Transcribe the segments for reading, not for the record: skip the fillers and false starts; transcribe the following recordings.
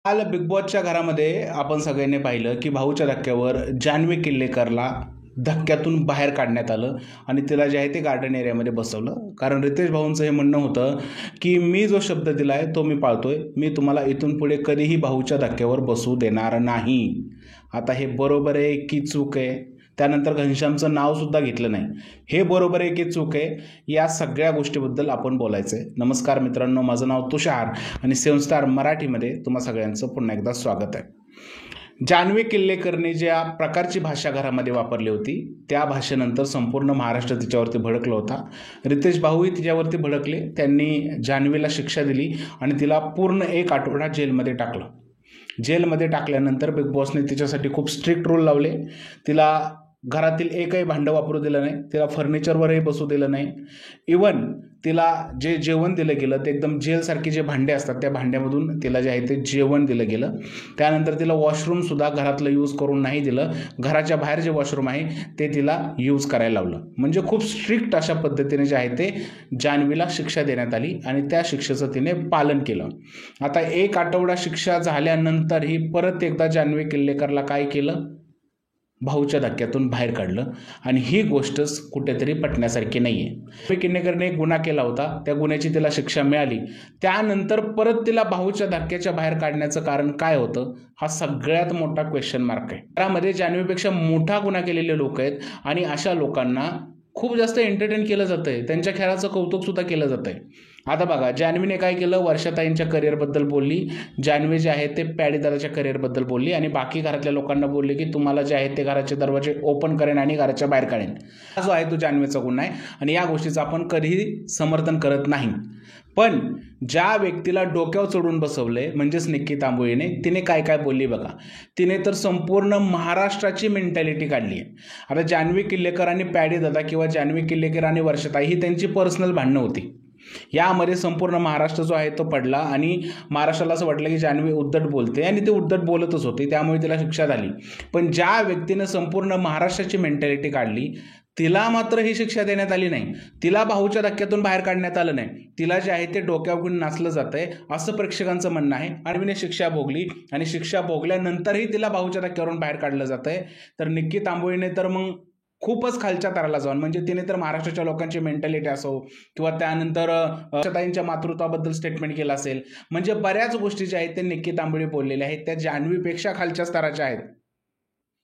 काल बिग बॉसच्या घरामध्ये आपण सगळ्यांनी पाहिलं की भाऊच्या धक्क्यावर जान्हवी किल्लेकरला धक्क्यातून बाहेर काढण्यात आलं आणि तिला जे आहे ते गार्डन एरियामध्ये बसवलं. कारण रितेश भाऊंचं हे म्हणणं होतं की मी जो शब्द दिला आहे तो मी पाळतोय, मी तुम्हाला इथून पुढे कधीही भाऊच्या धक्क्यावर बसू देणार नाही. आता हे बरोबर आहे की चूक आहे? त्यानंतर घनश्यामचं नावसुद्धा घेतलं नाही, हे बरोबर आहे की चूक आहे? या सगळ्या गोष्टीबद्दल आपण बोलायचं आहे. नमस्कार मित्रांनो, माझं नाव तुषार आणि सेवन स्टार मराठीमध्ये तुम्हा सगळ्यांचं पुन्हा एकदा स्वागत आहे. जान्हवी किल्लेकरने ज्या प्रकारची भाषा घरामध्ये वापरली होती त्या भाषेनंतर संपूर्ण महाराष्ट्र तिच्यावरती भडकला होता. रितेश भाऊही तिच्यावरती भडकले. त्यांनी जान्हवीला शिक्षा दिली आणि तिला पूर्ण 1 आठवडा जेलमध्ये टाकलं. जेलमध्ये टाकल्यानंतर बिग बॉसने तिच्यासाठी खूप स्ट्रिक्ट रूल लावले. तिला घरातील एकही भांडं वापरू दिलं नाही, तिला फर्निचरवरही बसू दिलं नाही. इवन तिला जे जेवण दिलं गेलं ते एकदम जेलसारखे जे भांडे असतात त्या भांड्यामधून तिला जे आहे ते जेवण दिलं गेलं. त्यानंतर तिला वॉशरूमसुद्धा घरातलं यूज करून नाही दिलं, घराच्या बाहेर जे वॉशरूम आहे ते तिला यूज करायला लावलं. म्हणजे खूप स्ट्रिक्ट अशा पद्धतीने जे आहे ते जान्हवीला शिक्षा देण्यात आली आणि त्या शिक्षेचं तिने पालन केलं. आता 1 आठवडा शिक्षा झाल्यानंतरही परत एकदा जान्हवी किल्लेकरला काय केलं? भाऊच्या धक्क्यातून बाहेर काढलं. आणि ही गोष्टच कुठेतरी पटण्यासारखी नाही आहे. जान्हवी किल्लेकरने एक गुन्हा केला होता, त्या गुन्ह्याची तिला शिक्षा मिळाली. त्यानंतर परत तिला भाऊच्या धक्क्याच्या बाहेर काढण्याचं कारण काय होतं? हा सगळ्यात मोठा क्वेश्चन मार्क आहे. त्यामध्ये जान्हवीपेक्षा मोठा गुन्हा केलेले लोक आहेत आणि अशा लोकांना खूप जास्त एंटरटेन केलं जातं आहे, त्यांच्या खेळाचं कौतुकसुद्धा केलं जातं आहे. आता बघा, जान्हवीने काय केलं? वर्षाताईंच्या करिअरबद्दल बोलली. जान्हवी जे आहे ते पॅडीदादाच्या करिअरबद्दल बोलली आणि बाकी घरातल्या लोकांना बोलली की तुम्हाला जे आहे ते घराचे दरवाजे ओपन करेन आणि घराच्या बाहेर काढेन. हा जो आहे तो जान्हवीचा गुन्हा आहे आणि या गोष्टीचं आपण कधीही समर्थन करत नाही. पण ज्या व्यक्तीला डोक्यावर चढून बसवलंय म्हणजेच निक्की तांबोळीने, तिने काय काय बोलली बघा. तिने तर संपूर्ण महाराष्ट्राची मेंटॅलिटी काढली आहे. आता जान्हवी किल्लेकर आणि पॅडीदादा किंवा जान्हवी किल्लेकर आणि वर्षाताई ही त्यांची पर्सनल भांडणं होती. यामध्ये संपूर्ण महाराष्ट्र जो आहे तो पडला आणि महाराष्ट्राला असं वाटलं की जान्हवी उद्धट बोलते आणि ते उद्धट बोलतच होते, त्यामुळे तिला शिक्षा झाली. पण ज्या व्यक्तीनं संपूर्ण महाराष्ट्राची मेंटॅलिटी काढली तिला मात्र ही शिक्षा देण्यात आली नाही. तिला भाऊच्या धक्क्यातून बाहेर काढण्यात आलं नाही. तिला जे आहे ते डोक्यावर घेऊन नाचलं जातंय असं प्रेक्षकांचं म्हणणं आहे. जान्हवीने शिक्षा भोगली आणि शिक्षा भोगल्यानंतरही तिला भाऊच्या धक्क्यावरून बाहेर काढलं जातंय. तर निक्की तांबोळीने तर मग खूपच खालच्या तराला जाऊन, म्हणजे तिने तर महाराष्ट्राच्या लोकांची मेंटॅलिटी असो किंवा त्यानंतर वर्षाताईंच्या मातृत्वाबद्दल स्टेटमेंट केलं असेल, म्हणजे बऱ्याच गोष्टी ज्या आहेत त्या निक्की तांबोळी बोललेल्या आहेत त्या जान्हवीपेक्षा खालच्या स्तराच्या आहेत.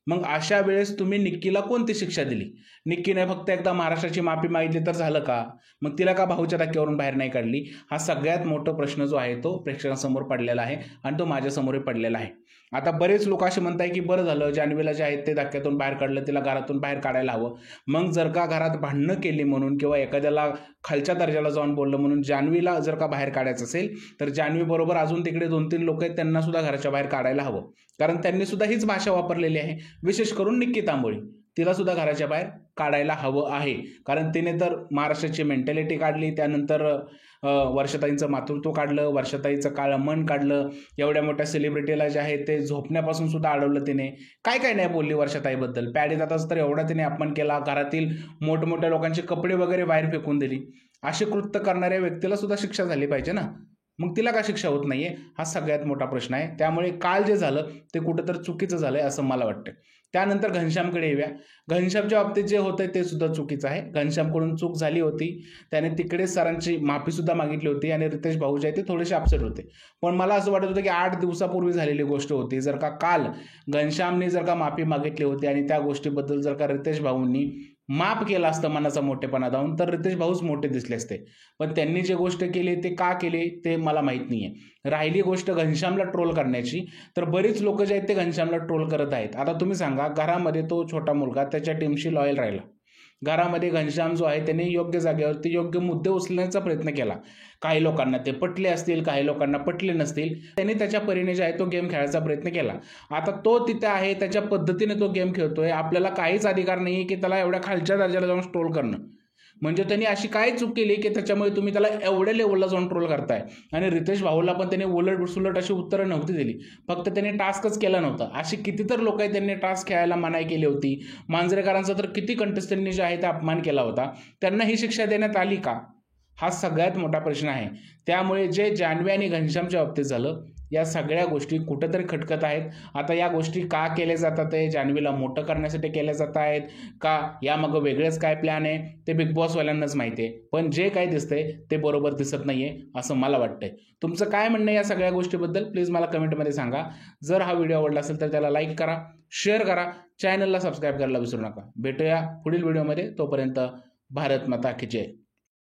मग अशा वेळेस तुम्ही निक्कीला कोणती शिक्षा दिली? निक्कीने फक्त एकदा महाराष्ट्राची माफी मागितली तर झालं का? मग तिला का भाऊच्या धक्क्यावरून बाहेर नाही काढली? हा सगळ्यात मोठा प्रश्न जो आहे तो प्रेक्षकांसमोर पडलेला आहे आणि तो माझ्यासमोरही पडलेला आहे. आता बरेच लोक असे म्हणताय की बरं झालं जान्हवीला जे आहे ते धक्क्यातून बाहेर काढलं, तिला घरातून बाहेर काढायला हवं. मग जर का घरात भांडणं केली म्हणून किंवा एखाद्याला खालच्या दर्जाला जाऊन बोललं म्हणून जान्हवीला जर का बाहेर काढायचं असेल तर जान्हवी बरोबर अजून तिकडे 2-3 लोक आहेत त्यांना सुद्धा घराच्या बाहेर काढायला हवं. कारण त्यांनी सुद्धा हीच भाषा वापरलेली आहे. विशेष करून निक्की तांबोळी, तिला सुद्धा घराच्या बाहेर काढायला हवं आहे. कारण तिने तर महाराष्ट्राची मेंटॅलिटी काढली, त्यानंतर वर्षाताईंचं मातृत्व काढलं, वर्षाताईचं काळं मन काढलं, एवढ्या मोठ्या सेलिब्रिटीला जे आहे ते झोपण्यापासून सुद्धा अडवलं तिने. काय काय नाही बोलली वर्षाताईबद्दल. पॅडीदादाचा तर एवढा तिने अपमान केला, घरातील मोठमोठ्या लोकांचे कपडे वगैरे बाहेर फेकून दिली. असे कृत्य करणाऱ्या व्यक्तीला सुद्धा शिक्षा झाली पाहिजे ना. मग तिला का शिक्षा होत नाहीये? हा सगळ्यात मोठा प्रश्न आहे. त्यामुळे काल जे झालं ते कुठंतर चुकीचं झालंय असं मला वाटतं. त्यानंतर घनश्यामकडे येऊया. घनश्यामच्या बाबतीत जे होतंय ते सुद्धा चुकीचं आहे. घनश्यामकडून चूक झाली होती, त्याने तिकडे सरांची माफीसुद्धा मागितली होती आणि रितेश भाऊ जे आहे ते थोडेसे अपसेट होते. पण मला असं वाटत होतं की 8 दिवसापूर्वी झालेली गोष्ट होती. जर का काल घनश्यामने जर का माफी मागितली होती आणि त्या गोष्टीबद्दल जर का रितेश भाऊंनी माफ केला असतं मनाचा मोठेपणा दावून तर रितेश भाऊच मोठे दिसले असते. पण त्यांनी जे गोष्ट केली ते का केली ते मला माहीत नाही आहे. राहिली गोष्ट घनश्यामला ट्रोल करण्याची, तर बरीच लोक जे आहेत ते घनश्यामला ट्रोल करत आहेत. आता तुम्ही सांगा, घरामध्ये तो छोटा मुलगा त्याच्या टीमशी लॉयल राहिला. घरामध्ये घनश्याम जो आहे त्याने योग्य जागेवरती योग्य मुद्दे उचलण्याचा प्रयत्न केला. काही लोकांना ते पटले असतील, काही लोकांना पटले नसतील. त्याने त्याच्या परीने जे आहे तो गेम खेळायचा प्रयत्न केला. आता तो तिथे आहे, त्याच्या पद्धतीने तो गेम खेळतोय. आपल्याला काहीच अधिकार नाही की त्याला एवढ्या खालच्या दर्जाला जाऊन ट्रोल करणं. म्हणजे त्यांनी अशी काय चूक केली की त्याच्यामुळे तुम्ही त्याला एवढ्या लेवलला जाऊन ट्रोल करताय. आणि रितेश भाऊला पण त्याने उलट सुलट अशी उत्तरं नव्हती दिली, फक्त त्याने टास्कच केला नव्हता. अशी कितीतर लोक आहेत त्यांनी टास्क खेळायला मनाई केली होती. मांजरेकरांचा तर किती कंटेस्टंटनी जे आहे ते अपमान केला होता, त्यांना ही शिक्षा देण्यात आली का? हा सगळ्यात मोठा प्रश्न आहे. त्यामुळे जे जान्हवी आणि घनश्यामच्या बाबतीत झालं या सगळ्या गोष्टी कुठेतरी खटकत आहेत. आता या गोष्टी का केल्या जातात आहे? जान्हवीला मोठं करण्यासाठी केल्या जात आहेत का यामागं वेगळेच काय प्लॅन आहे ते बिग बॉसवाल्यांनाच माहिती आहे. पण जे काही दिसतंय ते बरोबर दिसत नाहीये असं मला वाटतंय. तुमचं काय म्हणणं या सगळ्या गोष्टीबद्दल प्लीज मला कमेंटमध्ये सांगा. जर हा व्हिडिओ आवडला असेल तर त्याला लाईक करा, शेअर करा, चॅनलला सबस्क्राईब करायला विसरू नका. भेटूया पुढील व्हिडिओमध्ये. तोपर्यंत भारत माता की जय.